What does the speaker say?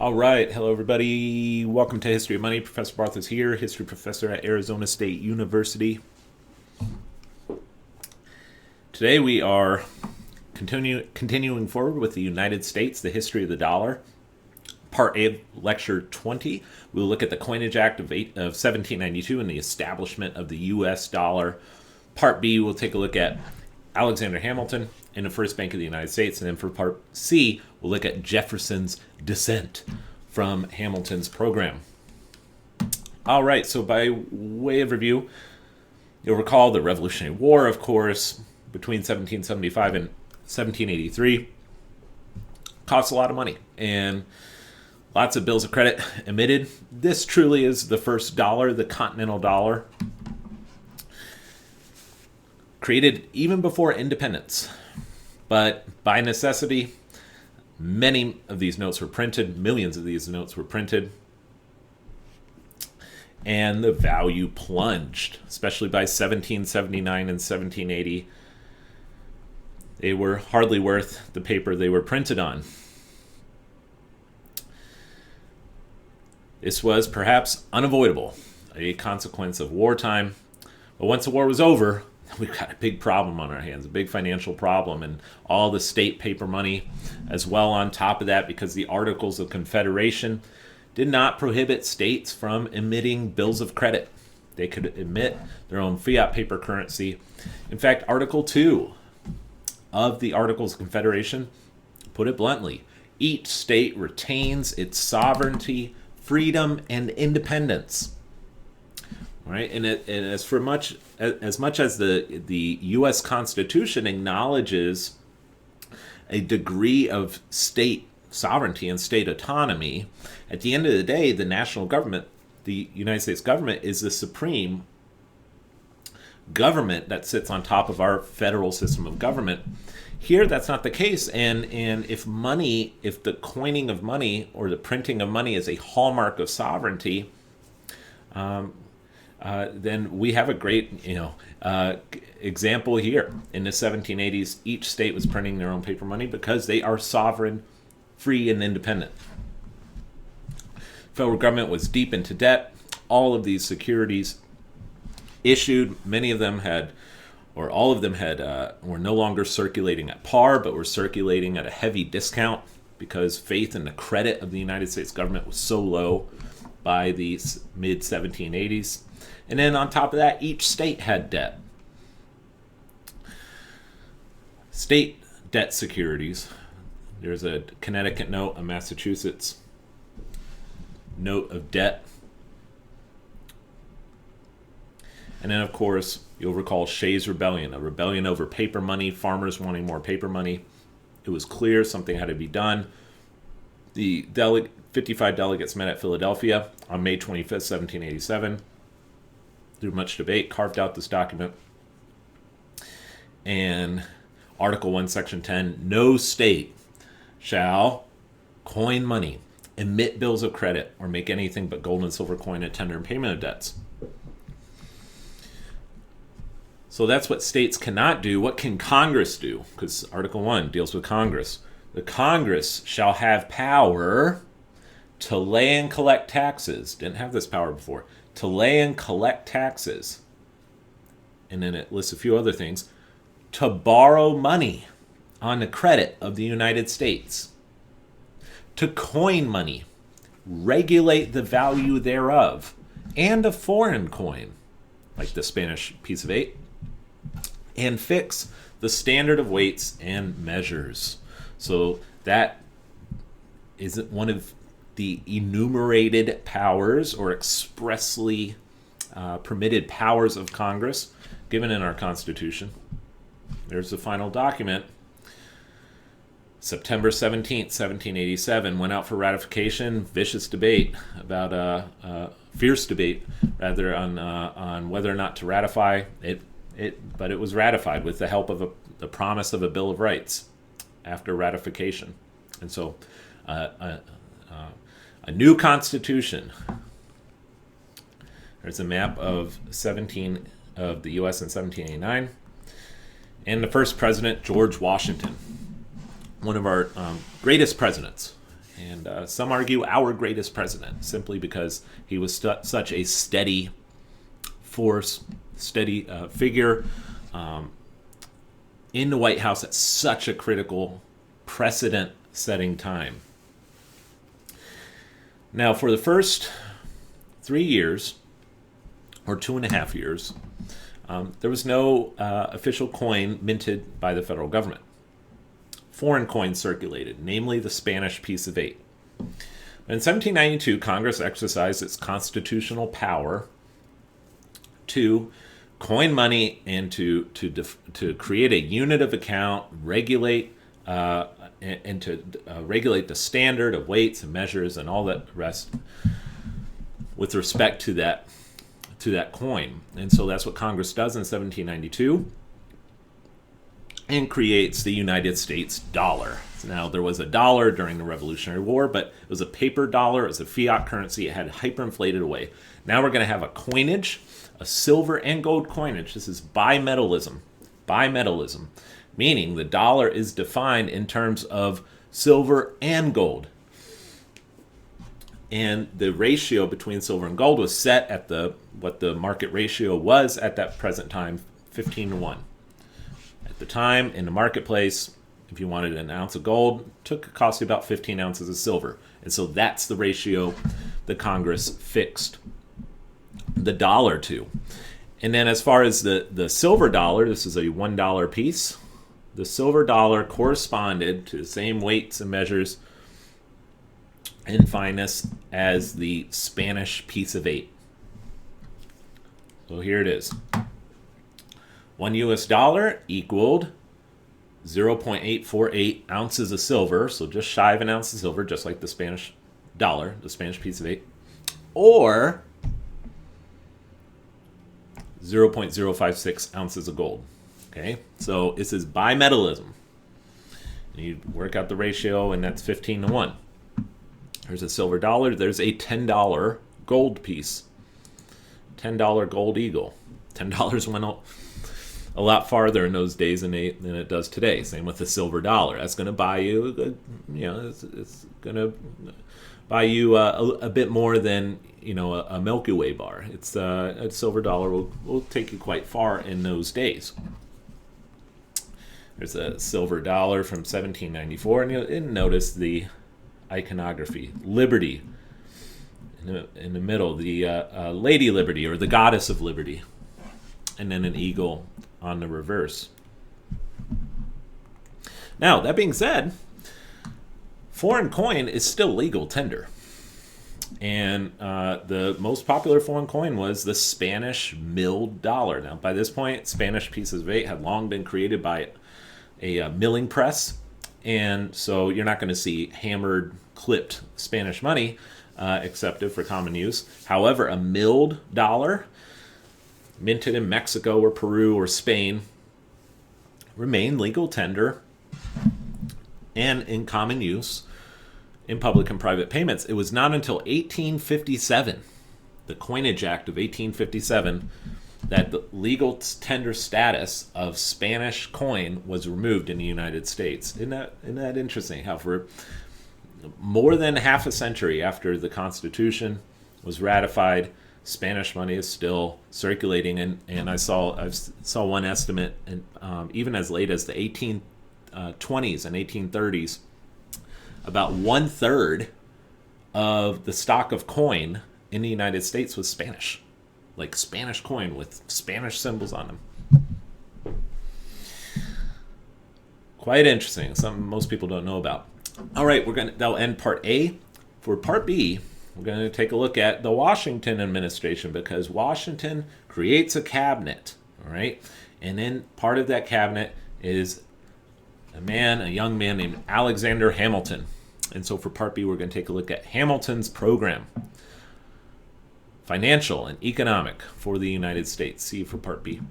All right. Hello, everybody. Welcome to History of Money. Professor Barth is here, history professor at Arizona State University. Today we are continuing forward with the United States, the history of the dollar. Part A of Lecture 20. We'll look at the Coinage Act of 1792 and the establishment of the U.S. dollar. Part B, we'll take a look at Alexander Hamilton and the first Bank of the United States. And then for Part C, we'll look at Jefferson's dissent from Hamilton's program. All right, so by way of review, you'll recall the Revolutionary War, of course, between 1775 and 1783. Cost a lot of money and lots of bills of credit emitted. This truly is the first dollar, the continental dollar, created even before independence. But by necessity, many of these notes were printed, millions of these notes were printed, and the value plunged, especially by 1779 and 1780. They were hardly worth the paper they were printed on. This was perhaps unavoidable, a consequence of wartime. But once the war was over, we've got a big problem on our hands, a big financial problem, and all the state paper money as well on top of that, because the Articles of Confederation did not prohibit states from emitting bills of credit. They could emit their own fiat paper currency. In fact, Article 2 of the Articles of Confederation put it bluntly: each state retains its sovereignty, freedom, and independence. Right, and as much as the U.S. Constitution acknowledges a degree of state sovereignty and state autonomy, at the end of the day, the national government, the United States government, is the supreme government that sits on top of our federal system of government. Here, that's not the case, and if the coining of money or the printing of money is a hallmark of sovereignty, then we have a great, example here. In the 1780s, each state was printing their own paper money because they are sovereign, free, and independent. Federal government was deep into debt. All of these securities issued, many of them had, or all of them had, were no longer circulating at par, but were circulating at a heavy discount because faith in the credit of the United States government was so low by the mid-1780s. And then on top of that, each state had debt. State debt securities. There's a Connecticut note, a Massachusetts note of debt. And then, of course, you'll recall Shaes Rebellion, a rebellion over paper money, farmers wanting more paper money. It was clear something had to be done. The 55 delegates met at Philadelphia on May 25th, 1787. Through much debate, carved out this document. And Article 1, Section 10, no state shall coin money, emit bills of credit, or make anything but gold and silver coin at tender and payment of debts. So that's what states cannot do. What can Congress do? Because Article 1 deals with Congress. The Congress shall have power to lay and collect taxes. Didn't have this power before. To lay and collect taxes. And then it lists a few other things. To borrow money on the credit of the United States. To coin money. Regulate the value thereof. And a foreign coin, like the Spanish piece of 8. And fix the standard of weights and measures. So that is one of the enumerated powers or expressly permitted powers of Congress given in our Constitution. There's the final document. September 17th, 1787, went out for ratification. Vicious debate about fierce debate rather on whether or not to ratify it. But it was ratified with the help of the promise of a Bill of Rights after ratification. And so a new constitution. There's a map of the U.S. in 1789. And the first president, George Washington, one of our greatest presidents And some argue our greatest president, simply because he was such a steady force, steady figure in the White House at such a critical, precedent-setting time. Now, for the first 3 years, or 2.5 years, there was no official coin minted by the federal government. Foreign coins circulated, namely the Spanish piece of 8. But in 1792, Congress exercised its constitutional power to coin money and to create a unit of account, regulate and to regulate the standard of weights and measures and all that rest with respect to that coin. And so that's what Congress does in 1792 and creates the United States dollar. Now, there was a dollar during the Revolutionary War, but it was a paper dollar. It was a fiat currency. It had hyperinflated away. Now we're going to have a coinage, a silver and gold coinage. This is bimetallism. Bimetallism, meaning the dollar is defined in terms of silver and gold. And the ratio between silver and gold was set at what the market ratio was at that present time, 15-1. At the time, in the marketplace, if you wanted an ounce of gold, it cost you about 15 ounces of silver. And so that's the ratio the Congress fixed the dollar to. And then as far as the silver dollar, this is a $1 piece. The silver dollar corresponded to the same weights and measures in fineness as the Spanish piece of 8. So here it is. $1 equaled 0.848 ounces of silver, so just shy of an ounce of silver, just like the Spanish dollar, the Spanish piece of 8, or 0.056 ounces of gold. Okay, so this is bimetallism. You work out the ratio, and that's 15-1. There's a silver dollar. There's a $10 gold piece. $10 gold eagle. $10 went a lot farther in those days than it does today. Same with the silver dollar. That's going to buy you, it's going to buy you a bit more than a Milky Way bar. It's a silver dollar will take you quite far in those days. There's a silver dollar from 1794, and you'll notice the iconography. Liberty in the middle, the Lady Liberty, or the Goddess of Liberty, and then an eagle on the reverse. Now, that being said, foreign coin is still legal tender. And the most popular foreign coin was the Spanish milled dollar. Now, by this point, Spanish pieces of 8 had long been created by a milling press. And so you're not going to see hammered, clipped Spanish money accepted for common use. However, a milled dollar, minted in Mexico or Peru or Spain, remained legal tender and in common use in public and private payments. It was not until 1857, the Coinage Act of 1857, that the legal tender status of Spanish coin was removed in the United States. Isn't that interesting? How for more than half a century after the Constitution was ratified, Spanish money is still circulating, and I saw one estimate, and even as late as the 1820s and 1830s, about 1/3 of the stock of coin in the United States was Spanish, like Spanish coin with Spanish symbols on them. Quite interesting, something most people don't know about. All right, that'll end part A. For part B, we're going to take a look at the Washington administration, because Washington creates a cabinet, all right? And then part of that cabinet is a young man named Alexander Hamilton. And so for part B, we're going to take a look at Hamilton's program, financial and economic, for the United States. See you for part B.